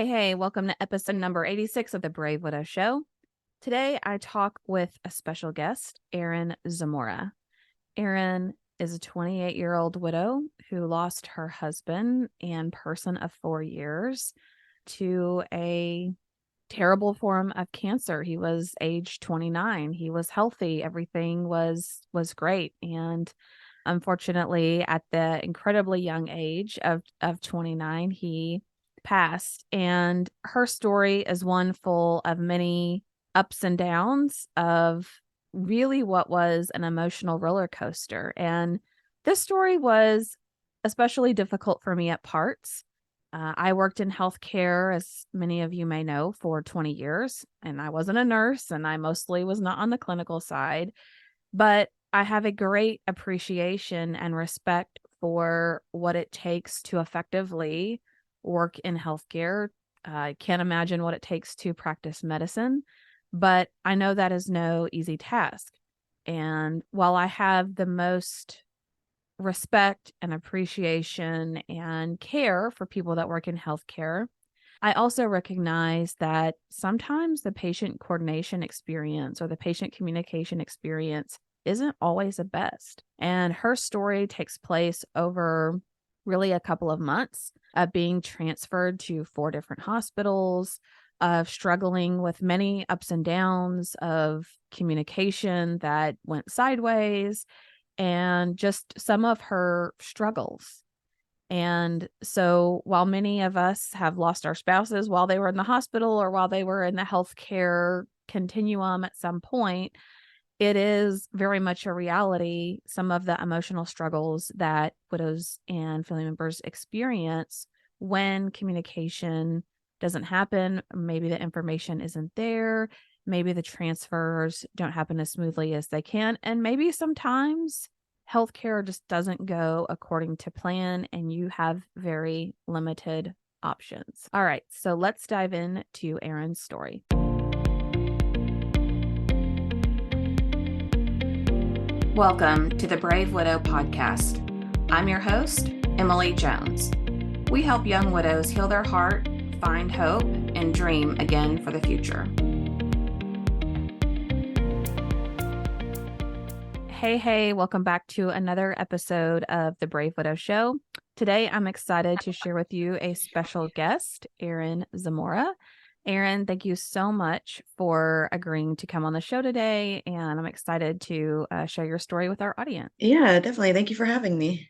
Hey, welcome to episode number 86 of the Brave Widow Show. Today, I talk with a special guest, Eryn Zamora. Eryn is a 28-year-old widow who lost her husband and person of 4 years to a terrible form of cancer. He was age 29. He was healthy. Everything was great. And unfortunately, at the incredibly young age of 29, he passed. And her story is one full of many ups and downs of really what was an emotional roller coaster. And this story was especially difficult for me at parts. I worked in healthcare, as many of you may know, for 20 years, and I wasn't a nurse, and I mostly was not on the clinical side, but I have a great appreciation and respect for what it takes to effectively work in healthcare. I can't imagine what it takes to practice medicine, but I know that is no easy task. And while I have the most respect and appreciation and care for people that work in healthcare, I also recognize that sometimes the patient coordination experience or the patient communication experience isn't always the best. And her story takes place over really a couple of months of being transferred to 4 different hospitals, of struggling with many ups and downs of communication that went sideways, and just some of her struggles. And so while many of us have lost our spouses while they were in the hospital or while they were in the healthcare continuum at some point, it is very much a reality. Some of the emotional struggles that widows and family members experience when communication doesn't happen, maybe the information isn't there, maybe the transfers don't happen as smoothly as they can, and maybe sometimes healthcare just doesn't go according to plan and you have very limited options. All right, so let's dive into Eryn's story. Welcome to the Brave Widow podcast. I'm your host, Emily Jones. We help young widows heal their heart, find hope, and dream again for the future. Hey, welcome back to another episode of the Brave Widow Show. Today, I'm excited to share with you a special guest, Eryn Zamora. Eryn, thank you so much for agreeing to come on the show today, and I'm excited to share your story with our audience. Yeah, definitely. Thank you for having me.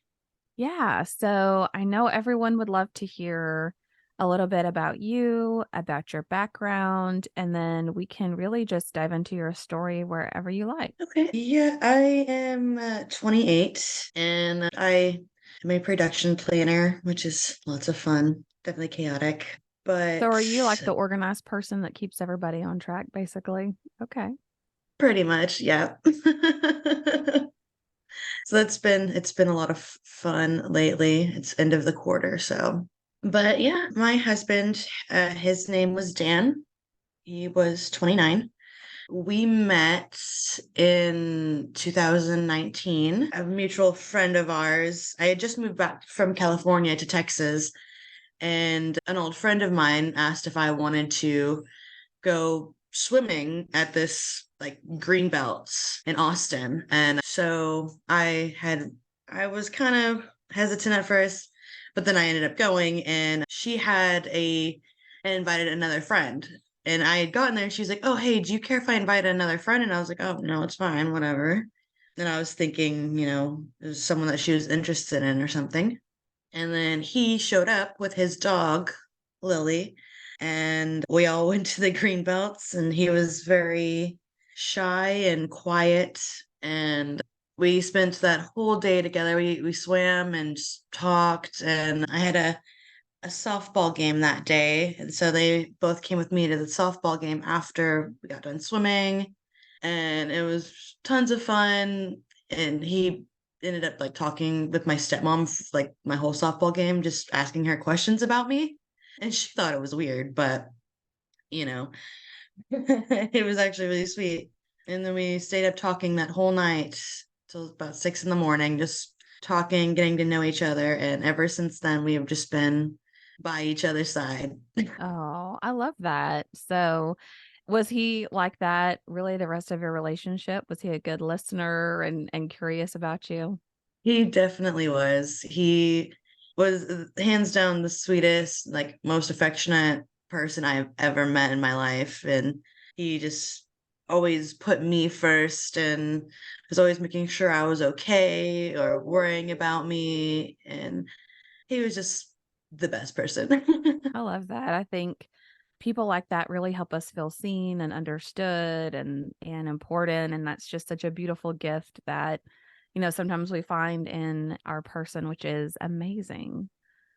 Yeah, so I know everyone would love to hear a little bit about you, about your background, and then we can really just dive into your story wherever you like. Okay. Yeah, I am 28 and I am a production planner, which is lots of fun, definitely chaotic. So But are you like the organized person that keeps everybody on track, basically? Okay. pretty much, yeah. So it's been a lot of fun lately. It's end of the quarter, so. But yeah, my husband, his name was Dan. He was 29. We met in 2019. A mutual friend of ours. I had just moved back from California to Texas, and an old friend of mine asked if I wanted to go swimming at this like green belts in Austin. And so I was kind of hesitant at first, but then I ended up going, and she had and invited another friend. And I had gotten there and she's like, "Oh, hey, do you care if I invite another friend?" And I was like, "Oh, no, it's fine, whatever." And I was thinking, it was someone that she was interested in or something. And then he showed up with his dog, Lily, and we all went to the green belts, and he was very shy and quiet. And we spent that whole day together. We swam and just talked, and I had a softball game that day. And so they both came with me to the softball game after we got done swimming. And it was tons of fun. And he ended up like talking with my stepmom like my whole softball game, just asking her questions about me. And she thought it was weird, but you know, it was actually really sweet. And then we stayed up talking that whole night till about 6 in the morning, just talking, getting to know each other. And ever since then, we have just been by each other's side. Oh, I love that. So, was he like that really the rest of your relationship? Was he a good listener and curious about you? He definitely was. He was hands down the sweetest, like most affectionate person I've ever met in my life. And he just always put me first and was always making sure I was okay or worrying about me. And he was just the best person. I love that. I think people like that really help us feel seen and understood and important, and that's just such a beautiful gift that sometimes we find in our person, which is amazing.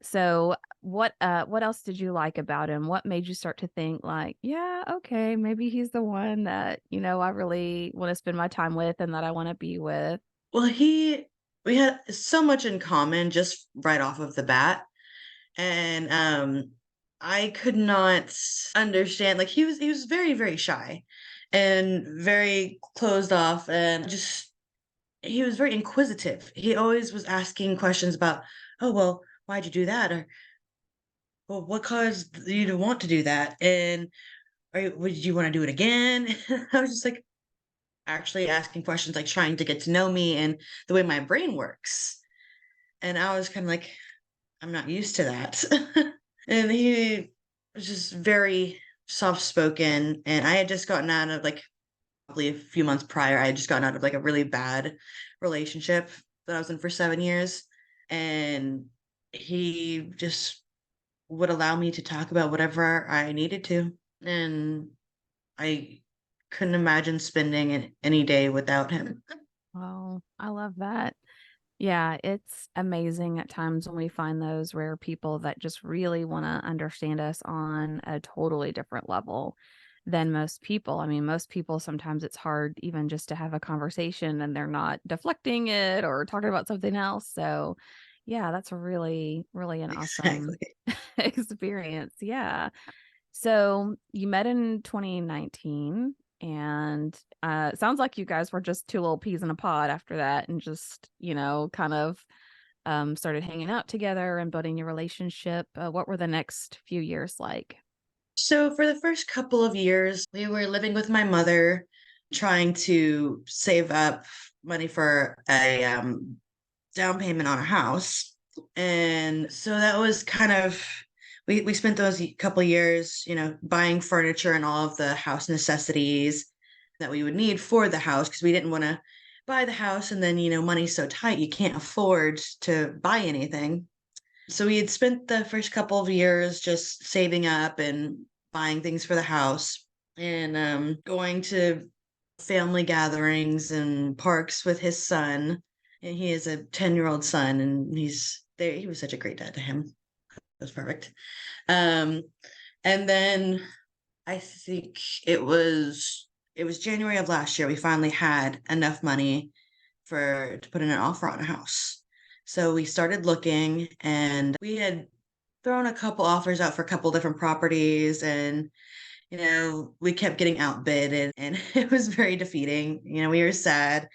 So, what else did you like about him? What made you start to think like, yeah, okay, maybe he's the one that, I really want to spend my time with and that I want to be with? Well, we had so much in common just right off of the bat. And I could not understand, like he was very, very shy and very closed off, and just he was very inquisitive. He always was asking questions about, oh well, why'd you do that? Or well, what caused you to want to do that? And would you want to do it again? I was just like actually asking questions, like trying to get to know me and the way my brain works. And I was kind of like, I'm not used to that. And he was just very soft spoken. And I had just gotten out of, like, probably a few months prior, I had just gotten out of like a really bad relationship that I was in for 7 years. And he just would allow me to talk about whatever I needed to. And I couldn't imagine spending any day without him. Oh, I love that. Yeah, it's amazing at times when we find those rare people that just really want to understand us on a totally different level than most people. I mean, most people sometimes it's hard even just to have a conversation and they're not deflecting it or talking about something else. So, yeah, that's really, really an awesome Exactly. experience. Yeah. So you met in 2019, and it sounds like you guys were just two little peas in a pod after that, and just kind of started hanging out together and building your relationship. What were the next few years like? So for the first couple of years, we were living with my mother, trying to save up money for a down payment on a house. And so that was kind of we spent those couple years, buying furniture and all of the house necessities that we would need for the house because we didn't want to buy the house and then, money's so tight you can't afford to buy anything. So we had spent the first couple of years just saving up and buying things for the house and going to family gatherings and parks with his son. And he has a 10-year-old son, and he's there. He was such a great dad to him. It was perfect. Um, and then I think it was January of last year we finally had enough money for to put in an offer on a house. So we started looking, and we had thrown a couple offers out for a couple different properties, and we kept getting outbid, and it was very defeating. We were sad.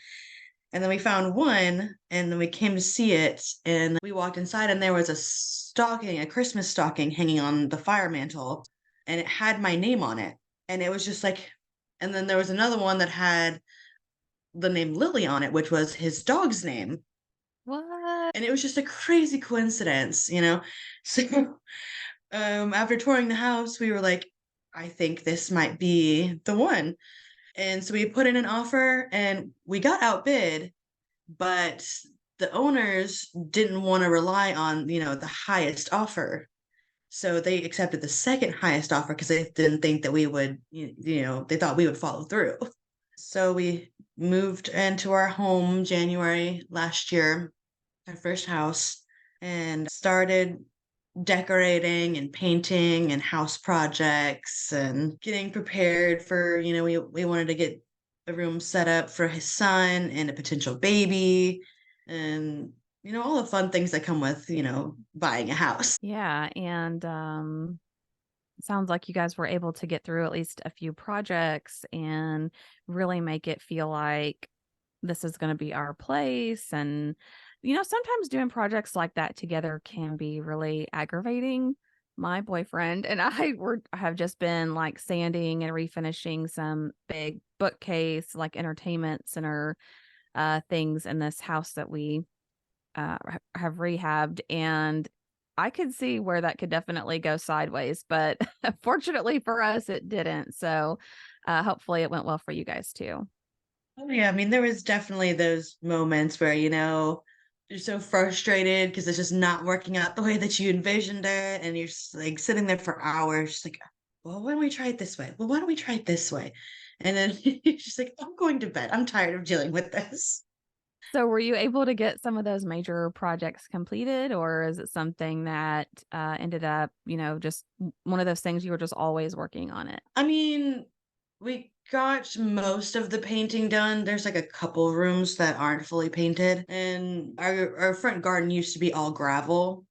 And then we found one, and then we came to see it, and we walked inside, and there was a Christmas stocking hanging on the fire mantle, and it had my name on it. And it was just like, and then there was another one that had the name Lily on it, which was his dog's name. What? And it was just a crazy coincidence. So after touring the house, we were like, I think this might be the one. And so we put in an offer and we got outbid, but the owners didn't want to rely on, the highest offer. So they accepted the second highest offer because they didn't think that we would, they thought we would follow through. So we moved into our home January last year, our first house, and started decorating and painting and house projects and getting prepared for, we wanted to get a room set up for his son and a potential baby and, all the fun things that come with, buying a house. Yeah, and sounds like you guys were able to get through at least a few projects and really make it feel like this is going to be our place. And sometimes doing projects like that together can be really aggravating My boyfriend and I have just been like sanding and refinishing some big bookcase, like entertainment center things in this house that we have rehabbed. And I could see where that could definitely go sideways, but fortunately for us, it didn't. So hopefully it went well for you guys too. Oh, yeah, I mean, there was definitely those moments where, you're so frustrated because it's just not working out the way that you envisioned it. And you're just like sitting there for hours, just like, well, why don't we try it this way? Well, why don't we try it this way? And then you're just like, I'm going to bed. I'm tired of dealing with this. So were you able to get some of those major projects completed, or is it something that ended up, just one of those things you were just always working on it? I mean, we got most of the painting done. There's like a couple rooms that aren't fully painted. And our front garden used to be all gravel.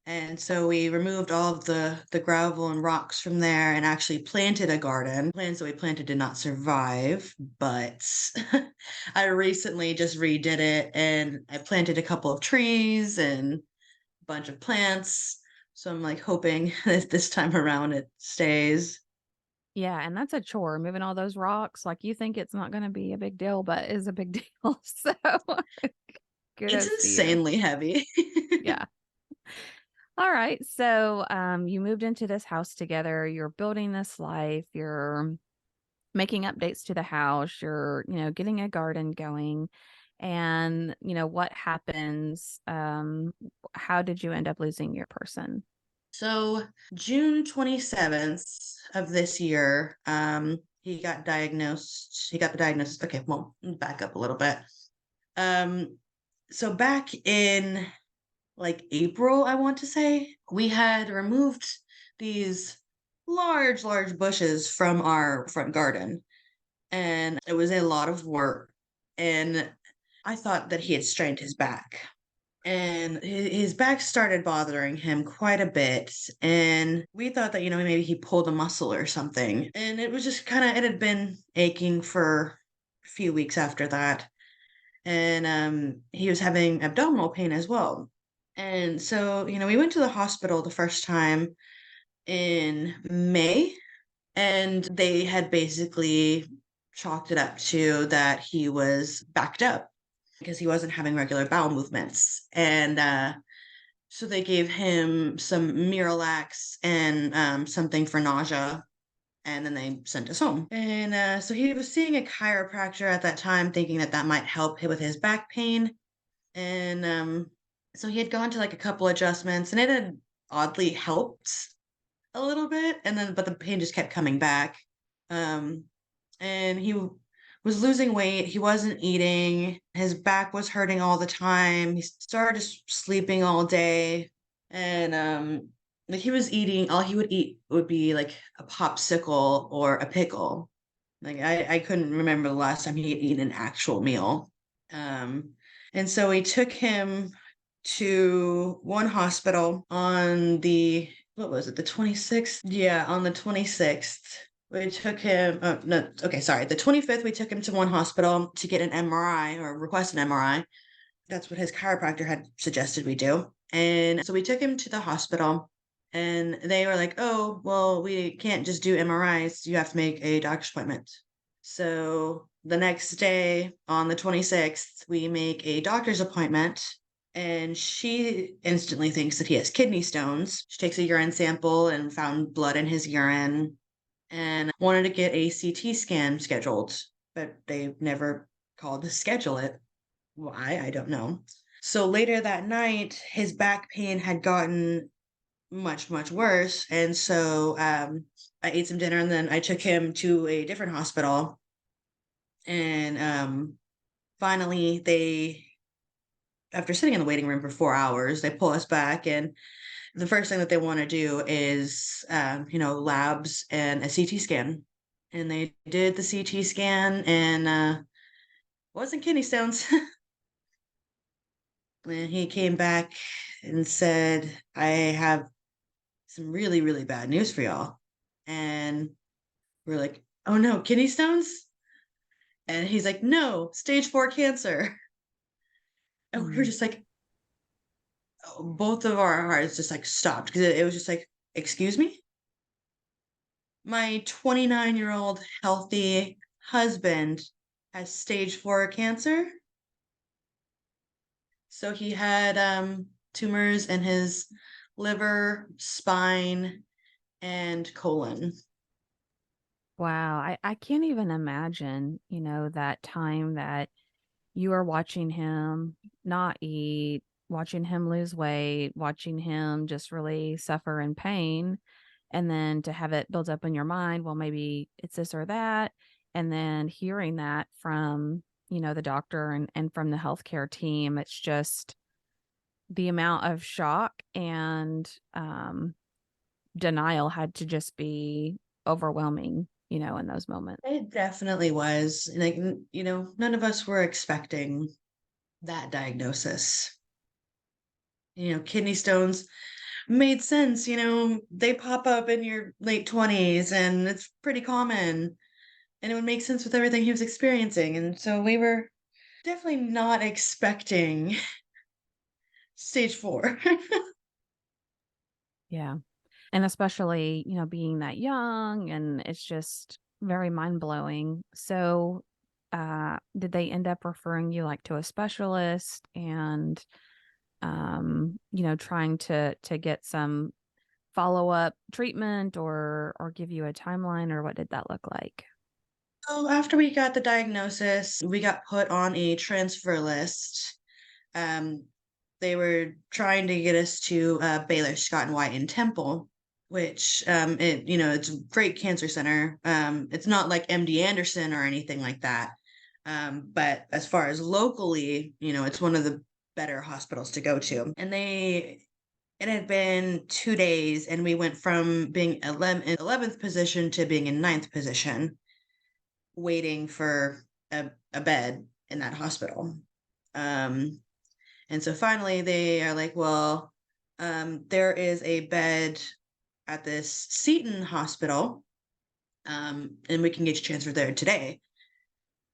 And so we removed all of the gravel and rocks from there and actually planted a garden. Plants that we planted did not survive, but I recently just redid it and I planted a couple of trees and a bunch of plants. So I'm like hoping that this time around it stays. Yeah, and that's a chore, moving all those rocks. Like you think it's not going to be a big deal, but it is a big deal. So It's kudos to you. insanely heavy. Yeah. All right. So you moved into this house together. You're building this life. You're making updates to the house. You're, getting a garden going. And, what happens? How did you end up losing your person? So June 27th of this year, he got the diagnosis. Okay, well, back up a little bit. Um, so back in like April, I want to say, we had removed these large bushes from our front garden, and it was a lot of work. And I thought that he had strained his back, and his back started bothering him quite a bit. And we thought that, maybe he pulled a muscle or something. And it was just it had been aching for a few weeks after that. And he was having abdominal pain as well. And so, we went to the hospital the first time in May, and they had basically chalked it up to that he was backed up because he wasn't having regular bowel movements. And so they gave him some Miralax and something for nausea, and then they sent us home. And so he was seeing a chiropractor at that time, thinking that that might help him with his back pain. And so he had gone to like a couple adjustments, and it had oddly helped a little bit. And then, but the pain just kept coming back. Um, and was losing weight. He wasn't eating. His back was hurting all the time. He started just sleeping all day. And like he was eating, all he would eat would be like a popsicle or a pickle. Like I couldn't remember the last time he had eaten an actual meal. Um, and so we took him to one hospital on the, what was it, the 26th? Yeah, on the 26th. We took him, oh, no, okay, sorry. The 25th, we took him to one hospital to get an MRI or request an MRI. That's what his chiropractor had suggested we do. And so we took him to the hospital, and they were like, oh, well, we can't just do MRIs. You have to make a doctor's appointment. So the next day on the 26th, we make a doctor's appointment, and she instantly thinks that he has kidney stones. She takes a urine sample and found blood in his urine and wanted to get a CT scan scheduled, but they never called to schedule it. Why? I don't know. So later that night, his back pain had gotten much worse. And so I ate some dinner, and then I took him to a different hospital. And finally, after sitting in the waiting room for 4 hours, they pull us back. And the first thing that they want to do is, labs and a CT scan. And they did the CT scan, and wasn't kidney stones. And he came back and said, I have some really bad news for y'all. And we're like, oh no, kidney stones? And he's like, no, stage 4 cancer. And we were Mm. just like, both of our hearts just like stopped because it was just like, excuse me? My 29-year-old healthy husband has stage 4 cancer. So he had tumors in his liver, spine, and colon. Wow. I can't even imagine, that time that you are watching him not eat, watching him lose weight, watching him just really suffer in pain. And then to have it build up in your mind, well, maybe it's this or that. And then hearing that from, the doctor and from the healthcare team, it's just the amount of shock and denial had to just be overwhelming, in those moments. It definitely was. Like, none of us were expecting that diagnosis. Kidney stones made sense. They pop up in your late 20s and it's pretty common. And it would make sense with everything he was experiencing. And so we were definitely not expecting stage 4. Yeah. And especially, being that young, and it's just very mind-blowing. So, did they end up referring you like to a specialist and trying to get some follow-up treatment or give you a timeline, or what did that look like? So after we got the diagnosis, we got put on a transfer list. Um, they were trying to get us to Baylor, Scott and White in Temple, which it's a great cancer center. It's not like MD Anderson or anything like that. But as far as locally, it's one of the better hospitals to go to. And it had been 2 days, and we went from being 11th position to being in ninth position, waiting for a bed in that hospital. Um, and so finally they are like, well, there is a bed at this Seton hospital, and we can get you transferred there today.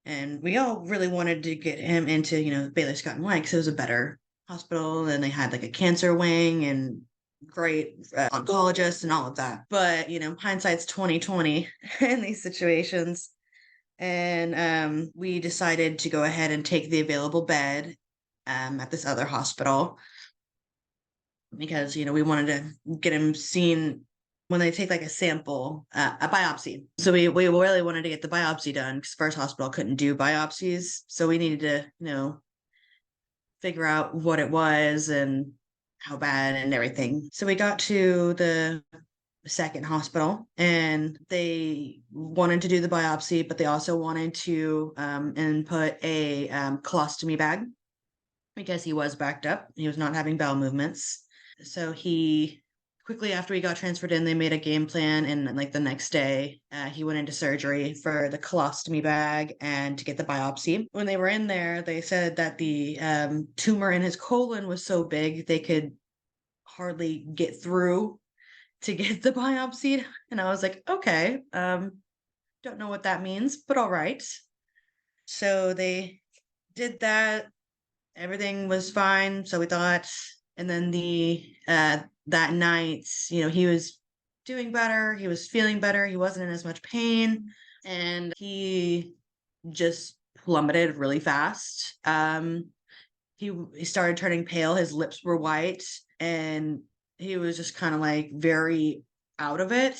And we all really wanted to get him into, Baylor Scott and White because it was a better hospital and they had like a cancer wing and great oncologists and all of that. But, hindsight's 2020 in these situations. And we decided to go ahead and take the available bed at this other hospital because we wanted to get him seen when they take like a sample, a biopsy. So we really wanted to get the biopsy done because first hospital couldn't do biopsies, so we needed to figure out what it was and how bad and everything. So we got to the second hospital and they wanted to do the biopsy, but they also wanted to input a colostomy bag because he was backed up. He was not having bowel movements. So he quickly after he got transferred in, they made a game plan. And like the next day, he went into surgery for the colostomy bag and to get the biopsy. When they were in there, they said that the tumor in his colon was so big they could hardly get through to get the biopsy. And I was like, okay, don't know what that means, but all right. So they did that. Everything was fine. So we thought, and then that night, he was doing better. He was feeling better. He wasn't in as much pain, and he just plummeted really fast. He started turning pale. His lips were white, and he was just kind of like very out of it.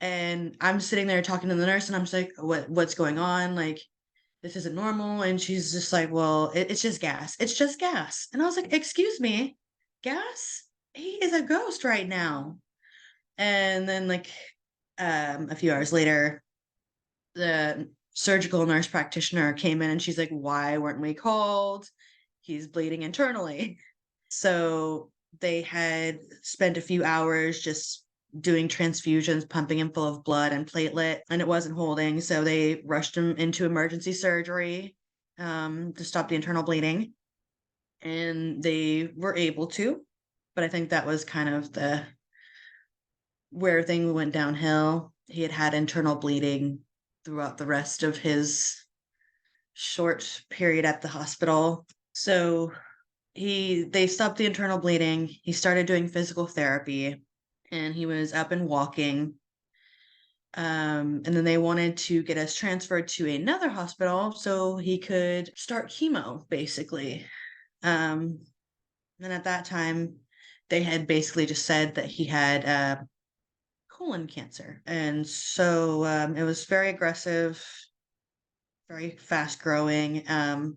And I'm sitting there talking to the nurse, and I'm just like, what's going on? Like, this isn't normal. And she's just like, well, it's just gas. It's just gas. And I was like, excuse me, gas? He is a ghost right now. And then like a few hours later, the surgical nurse practitioner came in and she's like, why weren't we called? He's bleeding internally. So they had spent a few hours just doing transfusions, pumping him full of blood and platelet, and it wasn't holding. So they rushed him into emergency surgery to stop the internal bleeding. And they were able to, but I think that was kind of the where things went downhill. He had internal bleeding throughout the rest of his short period at the hospital. So they stopped the internal bleeding. He started doing physical therapy, and he was up and walking. And then they wanted to get us transferred to another hospital so he could start chemo, basically. Um, and at that time, they had basically just said that he had colon cancer. And so it was very aggressive, very fast growing. And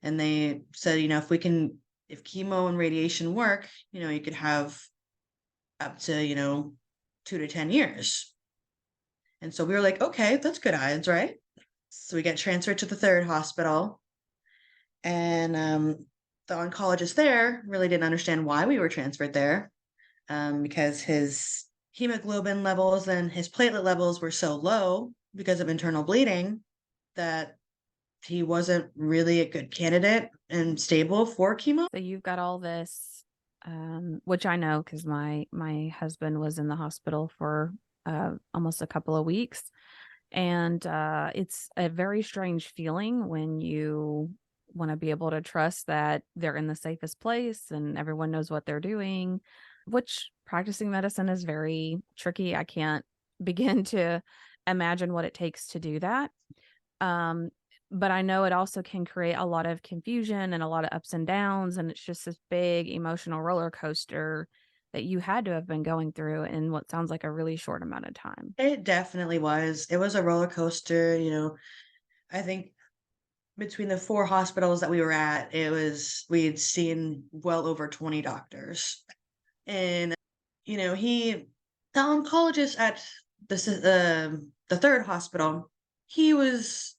they said, if chemo and radiation work, you could have up to, 2 to 10 years. And so we were like, okay, that's good odds, right? So we got transferred to the third hospital. And the oncologist there really didn't understand why we were transferred there, because his hemoglobin levels and his platelet levels were so low because of internal bleeding that he wasn't really a good candidate and stable for chemo. So you've got all this, which I know because my husband was in the hospital for almost a couple of weeks, and it's a very strange feeling when you want to be able to trust that they're in the safest place and everyone knows what they're doing, which practicing medicine is very tricky. I can't begin to imagine what it takes to do that. Um, but I know it also can create a lot of confusion and a lot of ups and downs, and it's just this big emotional roller coaster that you had to have been going through in what sounds like a really short amount of time. It definitely was. It was a roller coaster. I think between the four hospitals that we were at, we had seen well over 20 doctors. And, the oncologist at the third hospital, he was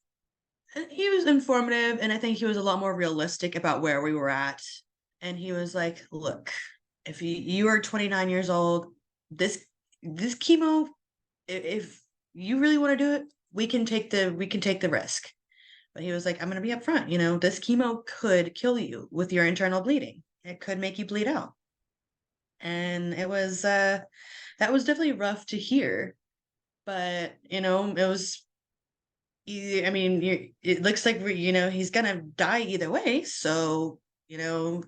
he was informative, and I think he was a lot more realistic about where we were at. And he was like, look, if you are 29 years old, this chemo, if you really want to do it, we can take the risk. But he was like, I'm going to be upfront. This chemo could kill you with your internal bleeding. It could make you bleed out. And that was definitely rough to hear. But, it was, I mean, it looks like, he's going to die either way. So, do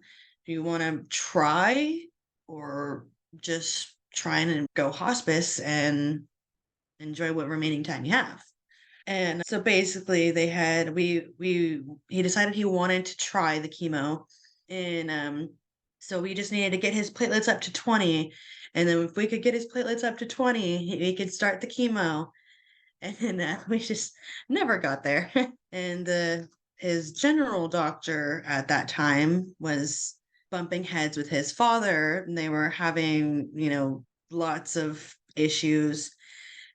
you want to try or just try and go hospice and enjoy what remaining time you have? And so basically he decided he wanted to try the chemo, and so we just needed to get his platelets up to 20, and then if we could get his platelets up to 20, he could start the chemo. And then we just never got there. And his general doctor at that time was bumping heads with his father, and they were having, lots of issues.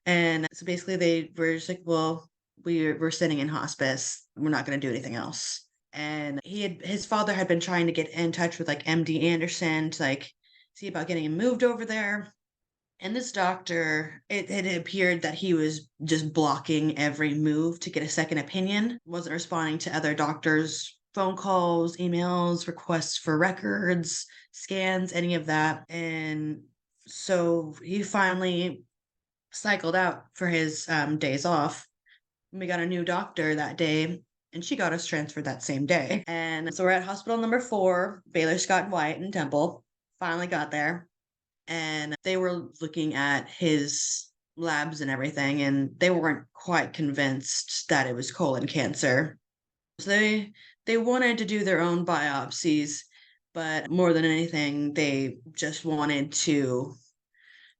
And so basically they were just like, well, we're sitting in hospice. We're not going to do anything else. And his father had been trying to get in touch with like MD Anderson to like see about getting him moved over there. And this doctor, it appeared that he was just blocking every move to get a second opinion, wasn't responding to other doctors' phone calls, emails, requests for records, scans, any of that. And so he finally cycled out for his days off. We got a new doctor that day, and she got us transferred that same day. And so we're at hospital number 4, Baylor Scott and White in Temple. Finally got there, and they were looking at his labs and everything, and they weren't quite convinced that it was colon cancer. So they wanted to do their own biopsies, but more than anything, they just wanted to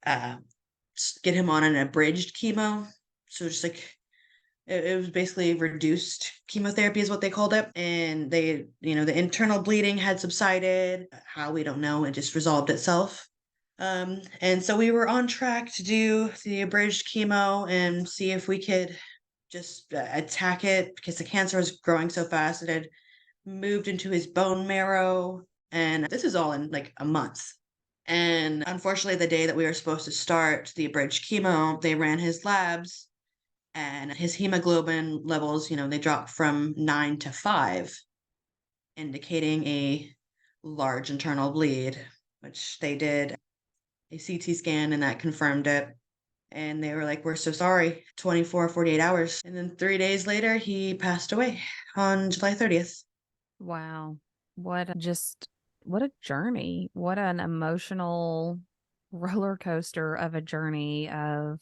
uh, get him on an abridged chemo. So just like it was basically reduced chemotherapy is what they called it. And the internal bleeding had subsided. How, we don't know. It just resolved itself. And so we were on track to do the abridged chemo and see if we could just attack it, because the cancer was growing so fast. It had moved into his bone marrow. And this is all in like a month. And unfortunately, the day that we were supposed to start the abridged chemo, they ran his labs, and his hemoglobin levels, they dropped from 9 to 5, indicating a large internal bleed, which they did a CT scan, and that confirmed it. And they were like, we're so sorry, 24, 48 hours. And then 3 days later, he passed away on July 30th. Wow. What a journey. What an emotional roller coaster of a journey of,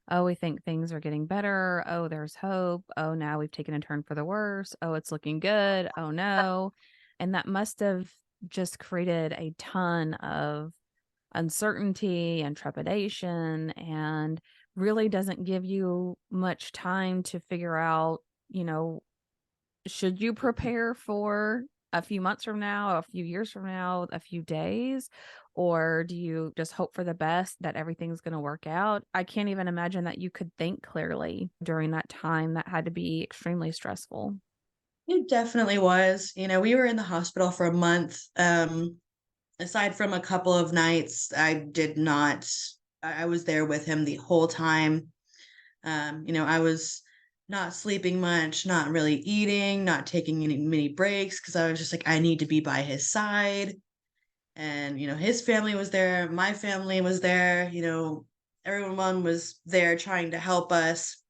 oh, we think things are getting better. Oh, there's hope. Oh, now we've taken a turn for the worse. Oh, it's looking good. Oh, no. And that must have just created a ton of uncertainty and trepidation, and really doesn't give you much time to figure out, you know, should you prepare for a few months from now, a few years from now, a few days? Or do you just hope for the best that everything's going to work out? I can't even imagine that you could think clearly during that time. That had to be extremely stressful. It definitely was. We were in the hospital for a month. Aside from a couple of nights, I did not, I was there with him the whole time. I was not sleeping much, not really eating, not taking any mini breaks because I was just like, I need to be by his side. And, his family was there, my family was there, everyone was there trying to help us.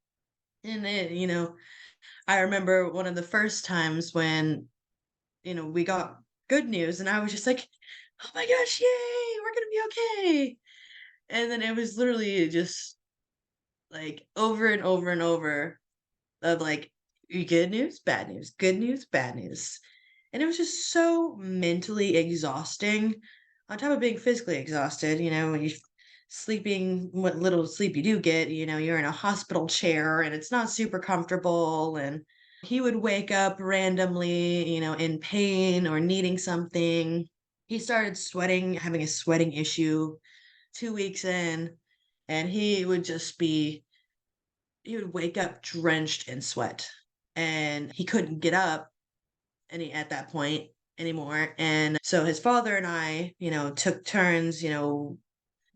And I remember one of the first times when, we got good news and I was just like, oh my gosh, yay, we're gonna be okay. And then it was literally just like over and over and over of like good news, bad news, good news, bad news. And it was just so mentally exhausting on top of being physically exhausted, when you sleeping what little sleep you do get, you're in a hospital chair and it's not super comfortable. And he would wake up randomly, in pain or needing something. He started sweating, having a sweating issue 2 weeks in, and he would wake up drenched in sweat and he couldn't get up at that point anymore. And so his father and I, took turns,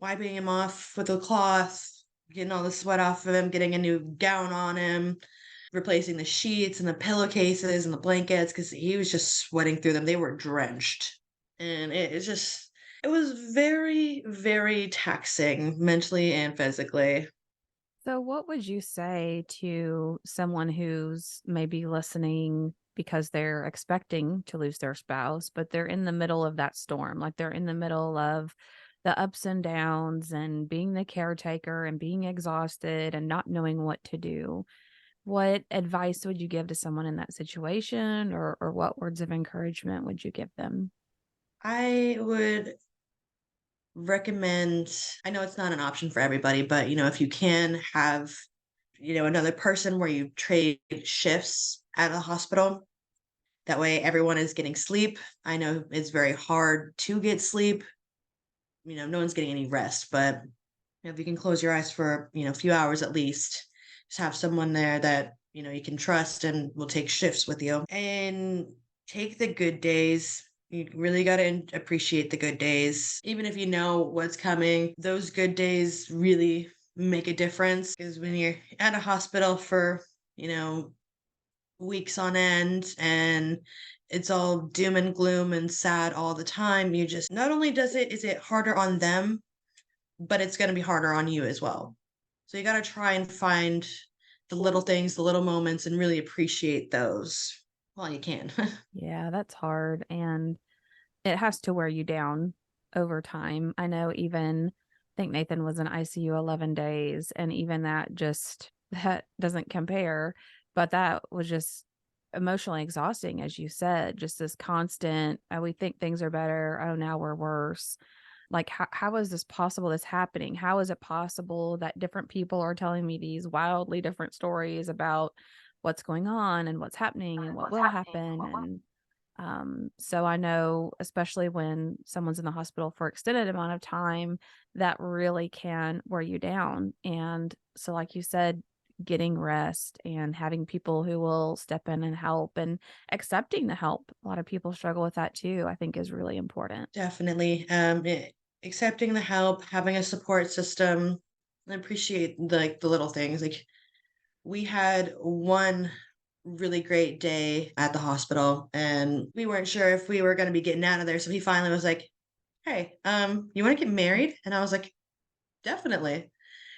wiping him off with a cloth, getting all the sweat off of him, getting a new gown on him, replacing the sheets and the pillowcases and the blankets because he was just sweating through them. They were drenched. And it was very, very taxing mentally and physically. So, what would you say to someone who's maybe listening because they're expecting to lose their spouse, but they're in the middle of that storm? Like they're in the middle of the ups and downs and being the caretaker and being exhausted and not knowing what to do. What advice would you give to someone in that situation, or what words of encouragement would you give them? I would recommend, I know it's not an option for everybody, but if you can have, another person where you trade shifts at a hospital, that way everyone is getting sleep. I know it's very hard to get sleep. No one's getting any rest, but if you can close your eyes for, a few hours at least, just have someone there that, you can trust and will take shifts with you and take the good days. You really got to appreciate the good days. Even if you know what's coming, those good days really make a difference because when you're at a hospital for, you know, weeks on end and it's all doom and gloom and sad all the time, you just not only is it harder on them, but it's going to be harder on you as well. So you got to try and find the little things, the little moments, and really appreciate those while you can. Yeah, that's hard. And it has to wear you down over time. I know even I think Nathan was in ICU 11 days, and even that just that doesn't compare, but that was just emotionally exhausting, as you said, just this constant, oh, we think things are better. Oh, now we're worse. Like, how is this possible? This happening? How is it possible that different people are telling me these wildly different stories about what's going on and what's happening and what will happen? And so I know, especially when someone's in the hospital for extended amount of time, that really can wear you down. And so, like you said, getting rest and having people who will step in and help and accepting the help. A lot of people struggle with that too, I think is really important. Definitely. Accepting the help, having a support system, and appreciate like the little things. Like we had one really great day at the hospital and we weren't sure if we were going to be getting out of there. So he finally was like, hey, you want to get married? And I was like, definitely.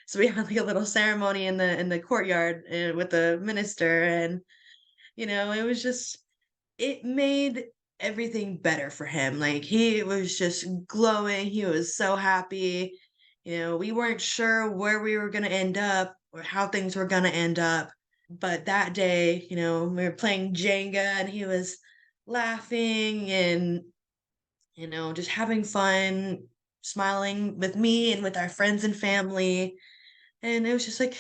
So we had like a little ceremony in the courtyard with the minister, and it was just it made everything better for him. Like he was just glowing. He was so happy. We weren't sure where we were going to end up or how things were going to end up. But that day, we were playing Jenga and he was laughing and, just having fun, smiling with me and with our friends and family. And it was just like,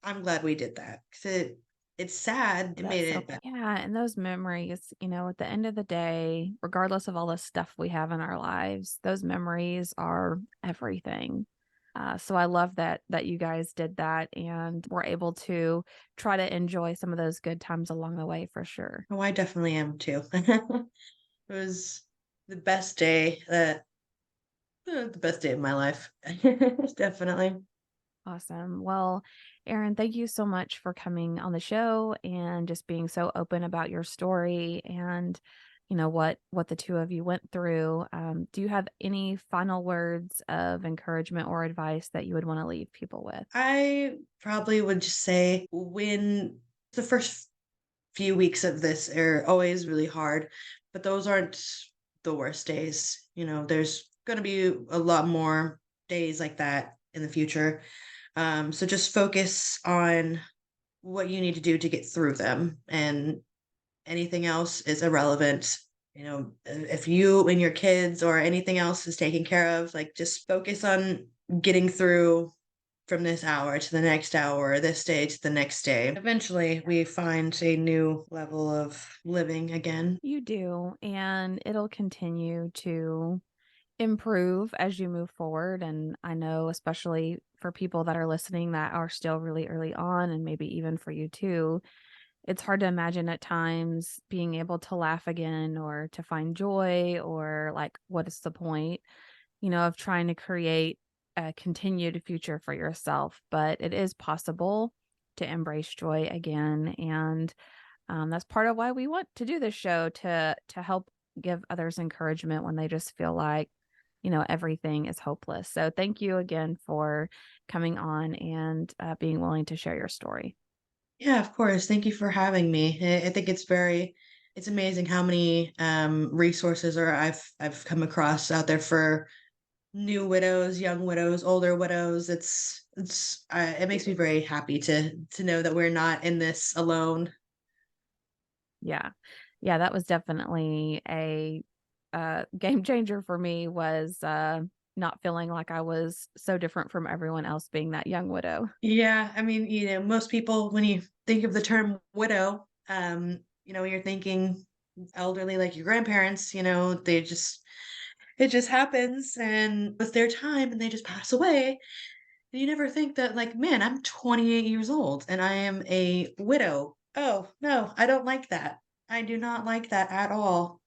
I'm glad we did that because it's sad. It made That's so it better. yeah, and those memories, at the end of the day, regardless of all the stuff we have in our lives, those memories are everything. So I love that you guys did that and were able to try to enjoy some of those good times along the way for sure. Oh, I definitely am too. It was the best day the best day of my life. Definitely. Awesome. Well, Eryn, thank you so much for coming on the show and just being so open about your story and what the two of you went through. Do you have any final words of encouragement or advice that you would want to leave people with? I probably would just say when the first few weeks of this are always really hard, but those aren't the worst days. There's going to be a lot more days like that in the future. So just focus on what you need to do to get through them, and anything else is irrelevant. If you and your kids or anything else is taken care of, like just focus on getting through from this hour to the next hour, this day to the next day. Eventually, we find a new level of living again. You do, and it'll continue to improve as you move forward. And I know, especially for people that are listening that are still really early on, and maybe even for you too, it's hard to imagine at times being able to laugh again or to find joy or like, what is the point, of trying to create a continued future for yourself. But it is possible to embrace joy again. And that's part of why we want to do this show to help give others encouragement when they just feel like everything is hopeless. So thank you again for coming on and being willing to share your story. Yeah, of course. Thank you for having me. I think it's amazing how many resources or I've come across out there for new widows, young widows, older widows. It makes me very happy to know that we're not in this alone. Yeah. Yeah, that was definitely a game changer for me was not feeling like I was so different from everyone else being that young widow. Yeah, I mean, most people when you think of the term widow, you're thinking elderly like your grandparents, it just happens and with their time and they just pass away. You never think that like, man, I'm 28 years old and I am a widow. Oh, no, I don't like that. I do not like that at all.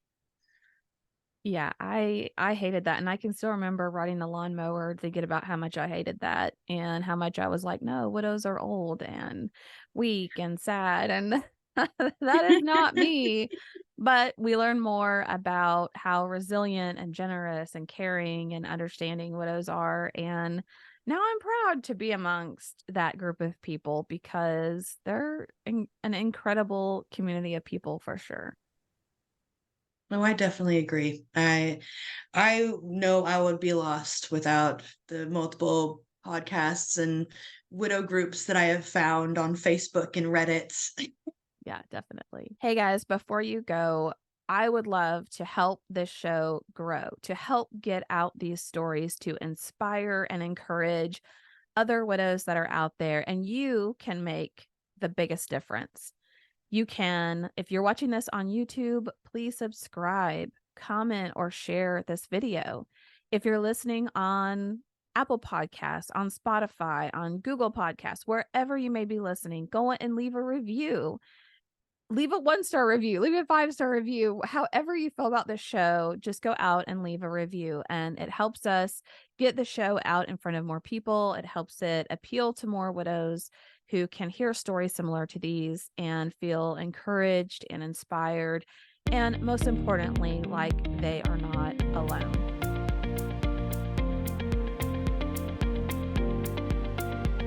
Yeah, I hated that, and I can still remember riding the lawnmower thinking about how much I hated that and how much I was like, "No, widows are old and weak and sad," and that is not me. But we learn more about how resilient and generous and caring and understanding widows are, and now I'm proud to be amongst that group of people because they're an incredible community of people for sure. No, I definitely agree. I know I would be lost without the multiple podcasts and widow groups that I have found on Facebook and Reddit. Yeah, definitely. Hey guys, before you go, I would love to help this show grow, to help get out these stories to inspire and encourage other widows that are out there. And you can make the biggest difference. You can, if you're watching this on YouTube, please subscribe, comment, or share this video. If you're listening on Apple Podcasts, on Spotify, on Google Podcasts, wherever you may be listening, go and leave a review. Leave a 1-star review, leave a 5-star review. However you feel about this show, just go out and leave a review. And it helps us get the show out in front of more people. It helps it appeal to more widows who can hear stories similar to these and feel encouraged and inspired. And most importantly, like they are not alone.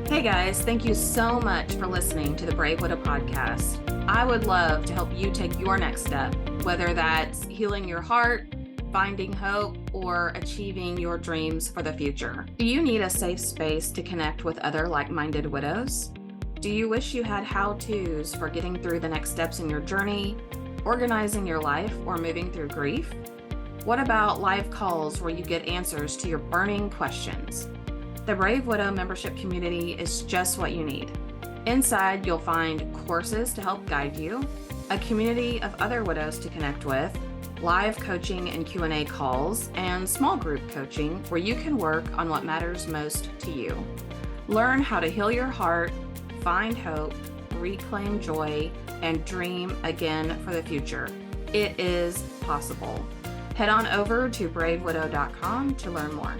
Hey guys, thank you so much for listening to the Brave Widow podcast. I would love to help you take your next step, whether that's healing your heart, finding hope, or achieving your dreams for the future? Do you need a safe space to connect with other like-minded widows? Do you wish you had how-tos for getting through the next steps in your journey, organizing your life, or moving through grief? What about live calls where you get answers to your burning questions? The Brave Widow membership community is just what you need. Inside, you'll find courses to help guide you, a community of other widows to connect with, live coaching and Q&A calls, and small group coaching where you can work on what matters most to you. Learn how to heal your heart, find hope, reclaim joy, and dream again for the future. It is possible. Head on over to bravewidow.com to learn more.